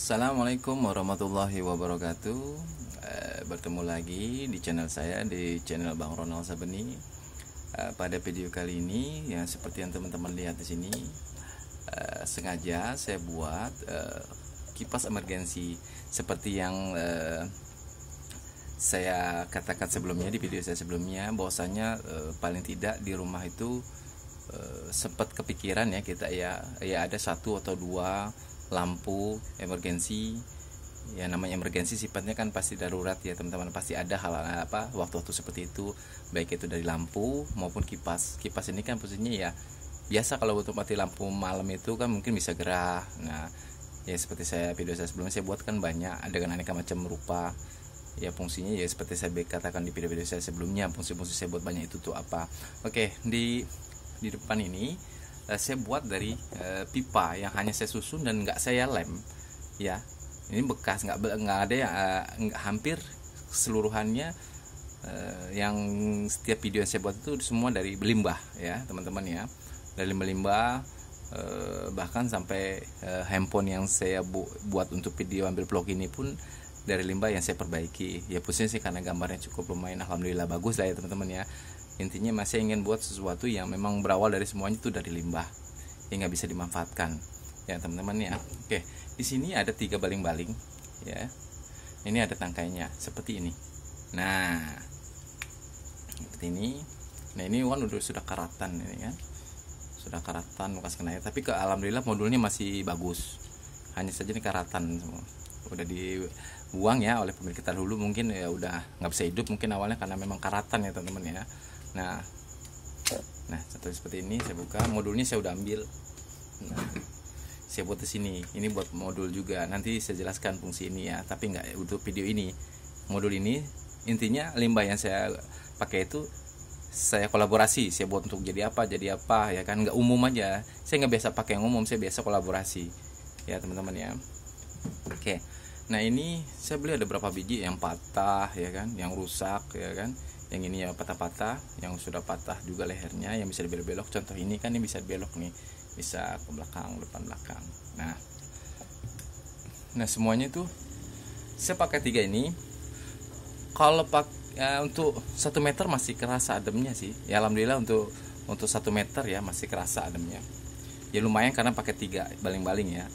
Assalamualaikum warahmatullahi wabarakatuh. Bertemu lagi di channel saya, di channel Bang Ronald Sabeni. Pada video kali ini, yang seperti yang teman-teman lihat di sini, sengaja saya buat kipas emergensi seperti yang saya katakan sebelumnya di video saya sebelumnya, bahwasanya paling tidak di rumah itu sempat kepikiran ya kita ya ada satu atau dua lampu emergensi. Ya namanya emergensi sifatnya kan pasti darurat ya teman-teman, pasti ada hal apa waktu-waktu seperti itu, baik itu dari lampu maupun kipas ini kan posisinya ya biasa. Kalau untuk mati lampu malam itu kan mungkin bisa gerah. Nah ya seperti video saya sebelumnya saya buat kan banyak dengan aneka macam rupa ya fungsinya, ya seperti saya katakan di video-video saya sebelumnya, fungsi-fungsi saya buat banyak itu tuh apa. Oke, di depan ini saya buat dari pipa yang hanya saya susun dan nggak saya lem ya. Ini bekas, nggak ada yang hampir keseluruhannya yang setiap video yang saya buat itu semua dari limbah ya teman-teman ya, dari limbah. Bahkan sampai handphone yang saya buat untuk video ambil vlog ini pun dari limbah yang saya perbaiki ya, pusing sih karena gambarnya cukup lumayan, alhamdulillah bagus lah ya teman-teman ya. Intinya masih ingin buat sesuatu yang memang berawal dari semuanya itu dari limbah yang nggak bisa dimanfaatkan ya teman-teman ya. Oke, di sini ada 3 baling-baling ya, ini ada tangkainya seperti ini. Nah seperti ini. Nah ini sudah karatan ini kan, sudah karatan bekas kena air, tapi alhamdulillah modulnya masih bagus, hanya saja ini karatan semua udah dibuang ya oleh pemilik kita dulu, mungkin ya udah nggak bisa hidup mungkin awalnya karena memang karatan ya teman-teman ya. Nah seperti ini saya buka, modulnya saya udah ambil. Nah, saya buat di sini, ini buat modul juga, nanti saya jelaskan fungsi ini ya, tapi nggak untuk video ini. Modul ini intinya limbah yang saya pakai itu saya kolaborasi, saya buat untuk jadi apa ya kan, nggak umum aja. Saya nggak biasa pakai yang umum, saya biasa kolaborasi ya teman-teman ya. Oke, nah ini saya beli ada berapa biji yang patah ya kan, yang rusak ya kan, yang ini ya patah-patah, yang sudah patah juga lehernya, yang bisa dibelok-belok. Contoh ini kan ini bisa belok nih, bisa ke belakang, depan belakang. Nah semuanya itu saya pakai 3 ini. Kalau untuk 1 meter masih kerasa ademnya sih ya, alhamdulillah untuk 1 meter ya masih kerasa ademnya ya, lumayan karena pakai 3 baling-baling ya.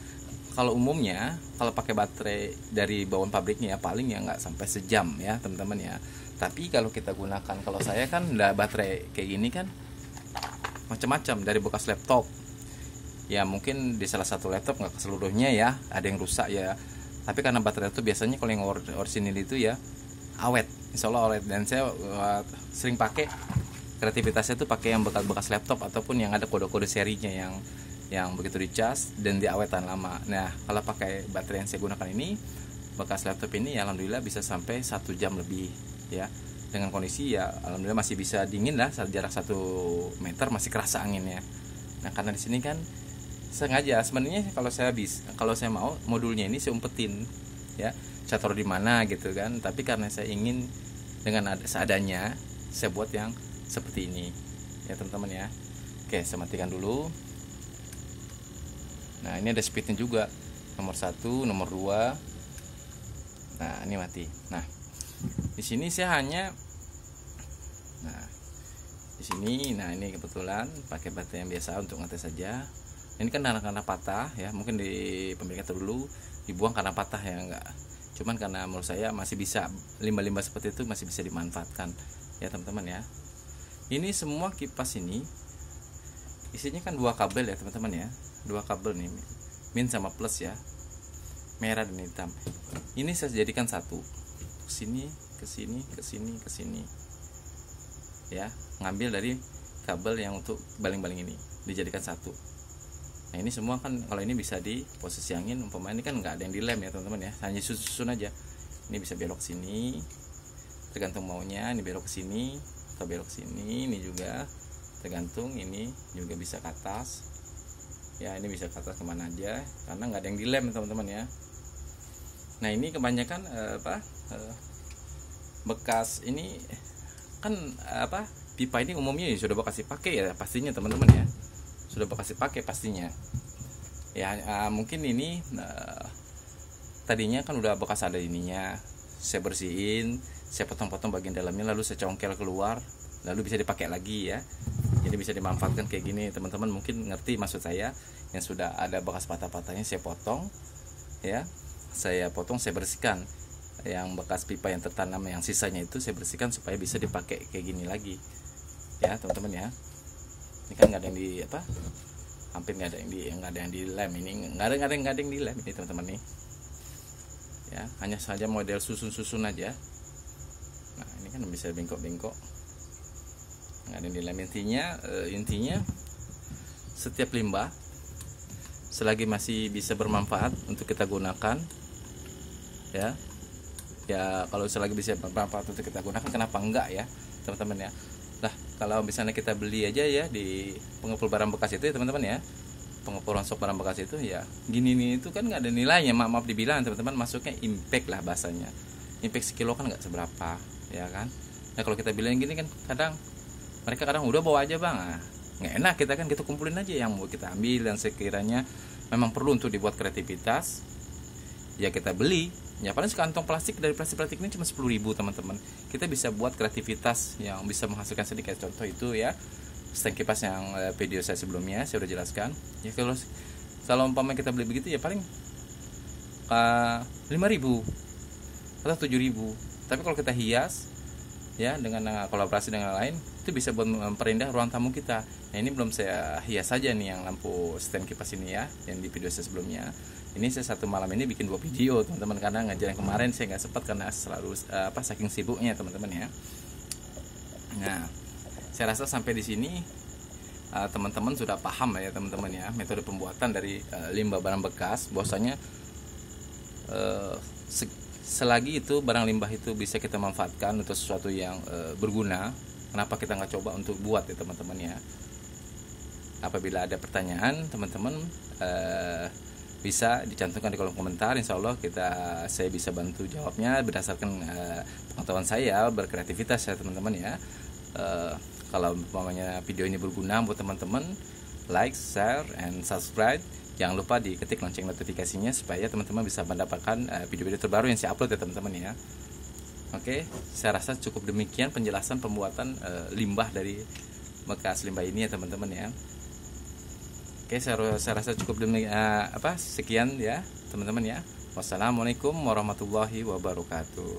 Kalau umumnya kalau pakai baterai dari bawaan pabriknya ya paling ya nggak sampai sejam ya teman-teman ya. Tapi kalau kita gunakan, kalau saya kan udah baterai kayak gini kan macam-macam, dari bekas laptop ya, mungkin di salah satu laptop nggak keseluruhnya ya, ada yang rusak ya. Tapi karena baterai itu biasanya kalau yang orisinil itu ya awet, insya Allah awet. Dan saya sering pakai, kreativitasnya tuh pakai yang bekas laptop ataupun yang ada kode-kode serinya yang begitu dicas dan diawetan lama. Nah kalau pakai baterai yang saya gunakan ini, bekas laptop ini ya alhamdulillah bisa sampai 1 jam lebih ya, dengan kondisi ya alhamdulillah masih bisa dingin lah, jarak 1 meter masih kerasa anginnya. Nah karena di sini kan sengaja sebenarnya kalau saya mau modulnya ini saya umpetin ya, saya taruh di mana gitu kan, tapi karena saya ingin dengan seadanya saya buat yang seperti ini ya teman-teman ya. Oke, saya matikan dulu. Nah ini ada speednya juga, nomor 1, nomor 2. Nah ini mati. Nah di sini saya hanya, nah di sini, nah ini kebetulan pakai baterai yang biasa untuk ngetes saja. Ini kan karena patah ya, mungkin di pemilik dulu dibuang karena patah ya, enggak. Cuman karena menurut saya masih bisa, limbah-limbah seperti itu masih bisa dimanfaatkan ya teman-teman ya. Ini semua kipas ini isinya kan 2 kabel ya teman-teman ya, 2 kabel nih, min sama plus ya, merah dan hitam. Ini saya jadikan satu, kesini ke sini ya, ngambil dari kabel yang untuk baling-baling ini dijadikan satu. Nah ini semua kan kalau ini bisa di posisi angin, umpamanya ini kan nggak ada yang dilem ya teman-teman ya, hanya susun aja. Ini bisa belok sini tergantung maunya, ini belok ke sini atau belok sini, ini juga tergantung, ini juga bisa ke atas ya, ini bisa ke atas kemana aja karena nggak ada yang dilem teman-teman ya. Nah ini kebanyakan bekas ini kan pipa ini umumnya sudah bekas dipakai ya pastinya teman-teman ya, sudah bekas dipakai pastinya ya. Mungkin ini tadinya kan udah bekas ada ininya, saya bersihin, saya potong-potong bagian dalamnya, lalu saya congkel keluar, lalu bisa dipakai lagi ya. Jadi bisa dimanfaatkan kayak gini. Teman-teman mungkin ngerti maksud saya. Yang sudah ada bekas patah-patahnya saya potong ya, saya potong, saya bersihkan. Yang bekas pipa yang tertanam yang sisanya itu saya bersihkan supaya bisa dipakai kayak gini lagi ya teman-teman ya. Ini kan nggak ada yang di apa, hampir nggak ada yang dilem, ini nggak ada yang dilem ini teman-teman nih ya, hanya saja model susun aja. Nah ini kan bisa bengkok-bengkok, nggak ada yang dilem. Intinya setiap limbah selagi masih bisa bermanfaat untuk kita gunakan ya kalau selagi bisa bermanfaat untuk kita gunakan, kenapa enggak ya teman-teman ya. Nah kalau misalnya kita beli aja ya di pengepul barang bekas itu ya teman-teman ya, pengepul rontok barang bekas itu ya gini nih, itu kan nggak ada nilainya, maaf dibilang teman-teman, masuknya impact lah bahasanya, impact sekilo kan nggak seberapa ya kan. Nah kalau kita bilang gini kan mereka kadang udah bawa aja bang, nggak enak, kita kumpulin aja yang mau kita ambil, dan sekiranya memang perlu untuk dibuat kreativitas ya kita beli ya, paling sekantong plastik, dari plastik ini cuma 10.000 teman-teman, kita bisa buat kreativitas yang bisa menghasilkan sedikit. Contoh itu ya stand kipas yang video saya sebelumnya saya udah jelaskan ya. Kalau umpamanya kita beli begitu ya paling 5.000 atau 7.000, tapi kalau kita hias ya dengan kolaborasi dengan lain, itu bisa buat memperindah ruang tamu kita. Nah ini belum saya hias saja nih yang lampu stand kipas ini ya, yang di video saya sebelumnya. Ini saya satu malam ini bikin 2 video teman-teman, karena ngajar yang kemarin saya nggak sempat karena selalu saking sibuknya teman-teman ya. Nah saya rasa sampai di sini teman-teman sudah paham ya teman-teman ya, metode pembuatan dari limbah barang bekas. Bahwasanya selagi itu barang limbah itu bisa kita manfaatkan untuk sesuatu yang berguna, kenapa kita nggak coba untuk buat ya teman-teman ya. Apabila ada pertanyaan teman-teman bisa dicantumkan di kolom komentar, insya Allah saya bisa bantu jawabnya berdasarkan pengetahuan saya berkreativitas ya teman-teman ya. Kalau umpamanya video ini berguna buat teman-teman, like, share, and subscribe. Jangan lupa diketik lonceng notifikasinya supaya teman-teman bisa mendapatkan video-video terbaru yang saya upload ya teman-teman ya. Oke, saya rasa cukup demikian penjelasan pembuatan limbah dari bekas limbah ini ya teman-teman ya. Oke, saya rasa cukup sekian ya teman-teman ya. Wassalamualaikum warahmatullahi wabarakatuh.